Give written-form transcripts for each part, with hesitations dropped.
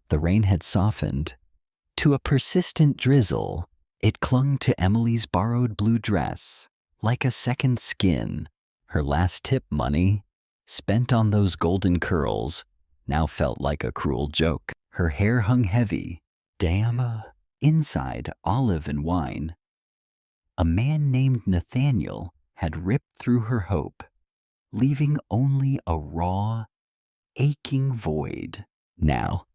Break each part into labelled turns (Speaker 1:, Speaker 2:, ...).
Speaker 1: The rain had softened to a persistent drizzle. It clung to Emily's borrowed blue dress like a second skin. Her last tip money, spent on those golden curls, now felt like a cruel joke. Her hair hung heavy, damn, inside olive and wine. A man named Nathaniel had ripped through her hope, leaving only a raw, aching void. Now,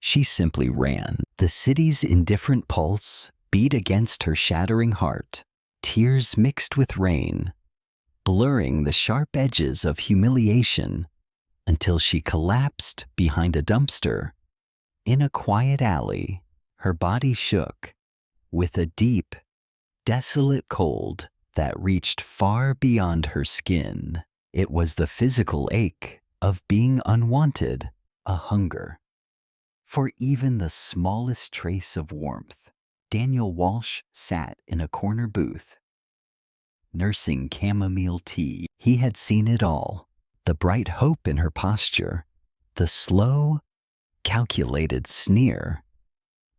Speaker 1: she simply ran. The city's indifferent pulse beat against her shattering heart, tears mixed with rain, blurring the sharp edges of humiliation until she collapsed behind a dumpster in a quiet alley. Her body shook with a deep, desolate cold that reached far beyond her skin. It was the physical ache of being unwanted, a hunger for even the smallest trace of warmth. Daniel Walsh sat in a corner booth, nursing chamomile tea. He had seen it all, the bright hope in her posture, the slow, calculated sneer,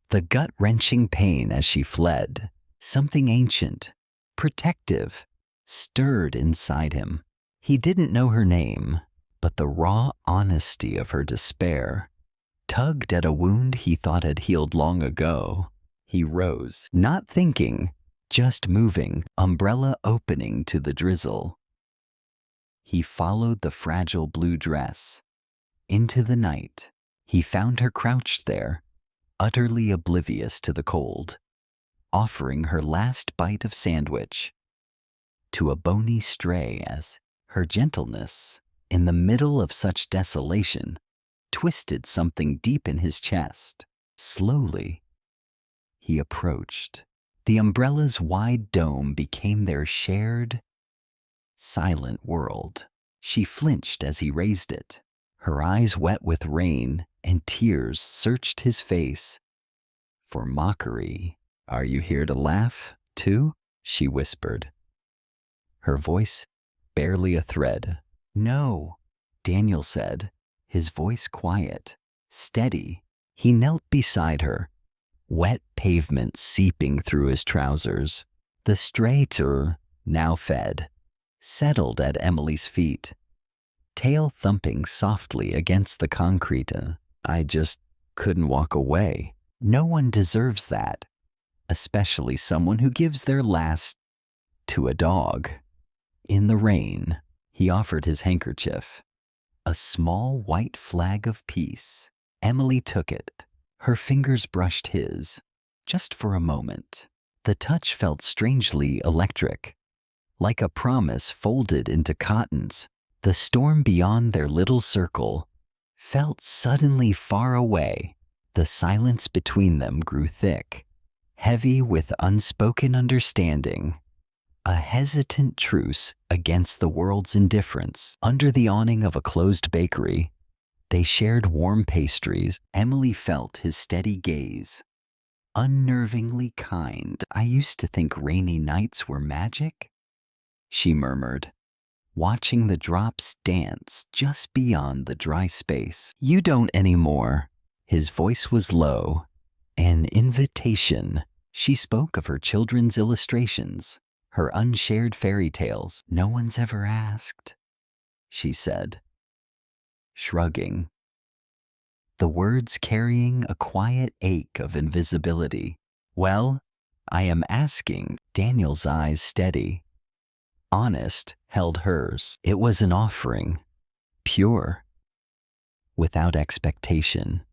Speaker 1: the gut-wrenching pain as she fled. Something ancient, protective, stirred inside him. He didn't know her name, but the raw honesty of her despair tugged at a wound he thought had healed long ago. He rose, not thinking, just moving, umbrella opening to the drizzle. He followed the fragile blue dress into the night. He found her crouched there, utterly oblivious to the cold, offering her last bite of sandwich to a bony stray as her gentleness, in the middle of such desolation, twisted something deep in his chest. Slowly, he approached. The umbrella's wide dome became their shared, silent world. She flinched as he raised it. Her eyes wet with rain, and tears searched his face for mockery. "Are you here to laugh, too?" she whispered, her voice barely a thread. "No," Daniel said, his voice quiet, steady. He knelt beside her, wet pavement seeping through his trousers. The stray tur, now fed, settled at Emily's feet, tail thumping softly against the concrete. "I just couldn't walk away." No one deserves that, especially someone who gives their last to a dog. In the rain, he offered his handkerchief, a small white flag of peace. Emily took it. Her fingers brushed his, just for a moment. The touch felt strangely electric, like a promise folded into cottons. The storm beyond their little circle felt suddenly far away. The silence between them grew thick, heavy with unspoken understanding, a hesitant truce against the world's indifference. Under the awning of a closed bakery, they shared warm pastries. Emily felt his steady gaze, unnervingly kind. "I used to think rainy nights were magic," she murmured, watching the drops dance just beyond the dry space. "You don't anymore." His voice was low, an invitation. She spoke of her children's illustrations, her unshared fairy tales. "No one's ever asked," she said, shrugging, the words carrying a quiet ache of invisibility. "Well, I am asking." Daniel's eyes, steady, honest, held hers. It was an offering, pure, without expectation,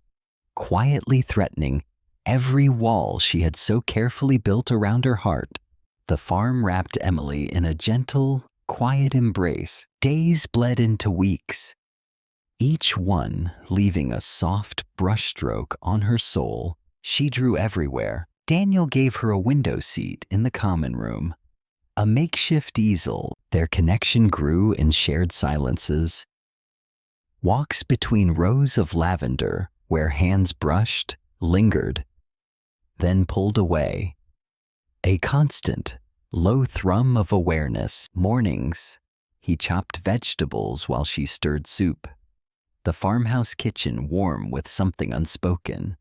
Speaker 1: quietly threatening every wall she had so carefully built around her heart. The farm wrapped Emily in a gentle, quiet embrace. Days bled into weeks, each one leaving a soft brushstroke on her soul. She drew everywhere. Daniel gave her a window seat in the common room, a makeshift easel. Their connection grew in shared silences, walks between rows of lavender where hands brushed, lingered, then pulled away. A constant, low thrum of awareness. Mornings, he chopped vegetables while she stirred soup. the farmhouse kitchen warm with something unspoken,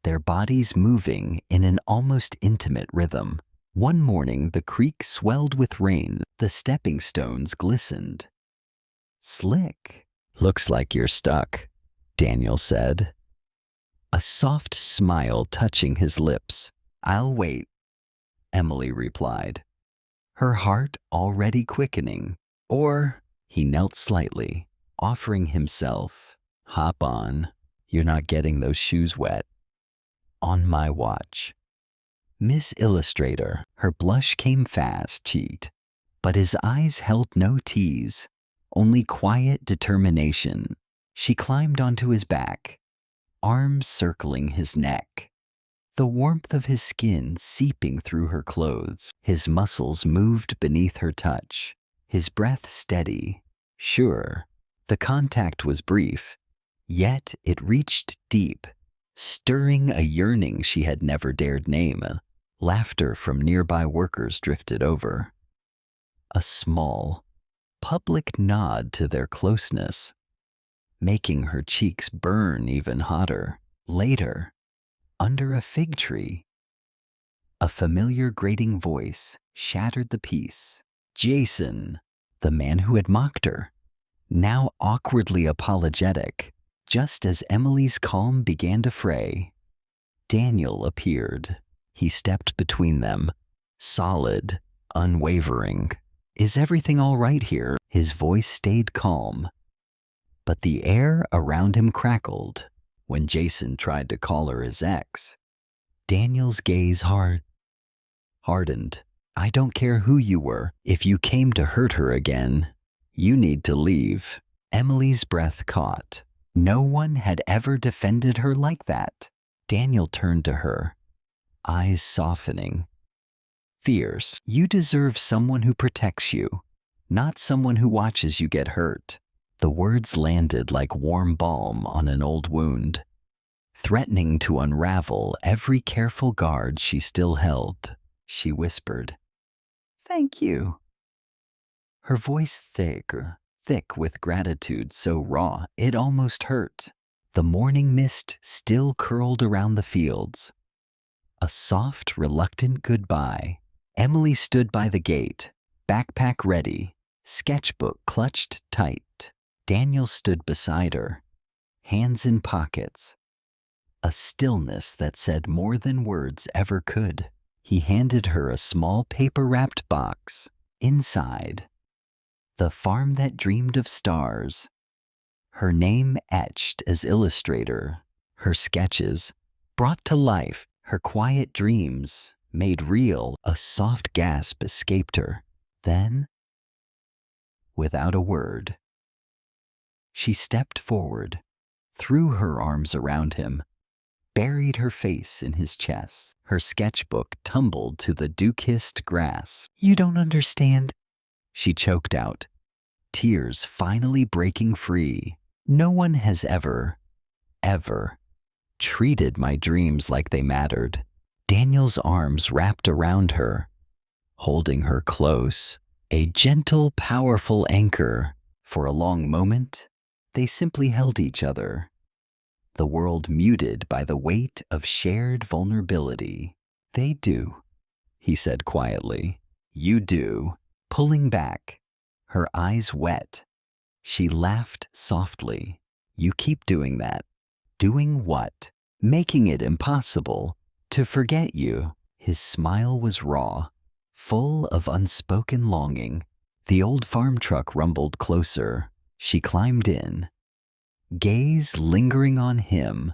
Speaker 1: their bodies moving in an almost intimate rhythm. One morning, the creek swelled with rain. The stepping stones glistened. "Slick. Looks like you're stuck," Daniel said, a soft smile touching his lips. "I'll wait," Emily replied, her heart already quickening. Or he knelt slightly, offering himself. "Hop on. You're not getting those shoes wet. On my watch." Miss Illustrator, her blush came fast, cheat, but his eyes held no tease, only quiet determination. She climbed onto his back, arms circling his neck, the warmth of his skin seeping through her clothes. His muscles moved beneath her touch, his breath steady, sure. The contact was brief, yet it reached deep, stirring a yearning she had never dared name. Laughter from nearby workers drifted over. A small, public nod to their closeness, making her cheeks burn even hotter. Later, under a fig tree, a familiar grating voice shattered the peace. Jason, the man who had mocked her, now awkwardly apologetic. Just as Emily's calm began to fray, Daniel appeared. He stepped between them, solid, unwavering. "Is everything all right here?" His voice stayed calm, but the air around him crackled when Jason tried to call her his ex. Daniel's gaze hardened. "I don't care who you were. If you came to hurt her again, you need to leave." Emily's breath caught. No one had ever defended her like that. Daniel turned to her, eyes softening. Fierce. "You deserve someone who protects you, not someone who watches you get hurt." The words landed like warm balm on an old wound, threatening to unravel every careful guard she still held. She whispered, "Thank you." Her voice thick with gratitude so raw it almost hurt. The morning mist still curled around the fields. A soft, reluctant goodbye. Emily stood by the gate, backpack ready, sketchbook clutched tight. Daniel stood beside her, hands in pockets. A stillness that said more than words ever could. He handed her a small paper-wrapped box. Inside, the farm that dreamed of stars. Her name etched as illustrator, her sketches brought to life, her quiet dreams made real. A soft gasp escaped her. Then, without a word, she stepped forward, threw her arms around him, buried her face in his chest. Her sketchbook tumbled to the dew-kissed grass. "You don't understand," she choked out, tears finally breaking free. "No one has ever treated my dreams like they mattered." Daniel's arms wrapped around her, holding her close, a gentle, powerful anchor. For a long moment, they simply held each other, the world muted by the weight of shared vulnerability. "They do," he said quietly. "You do." Pulling back, her eyes wet, she laughed softly. "You keep doing that." "Doing what?" "Making it impossible to forget you." His smile was raw, full of unspoken longing. The old farm truck rumbled closer. She climbed in, gaze lingering on him,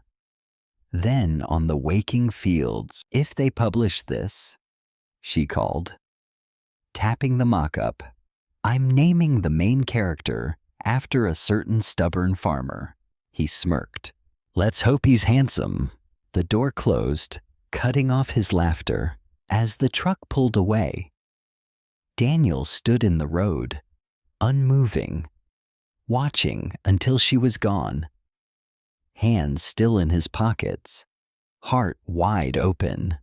Speaker 1: then on the waking fields. "If they publish this," she called, tapping the mock-up, "I'm naming the main character after a certain stubborn farmer." He smirked. "Let's hope he's handsome." The door closed, cutting off his laughter. As the truck pulled away, Daniel stood in the road, unmoving, watching until she was gone, hands still in his pockets, heart wide open.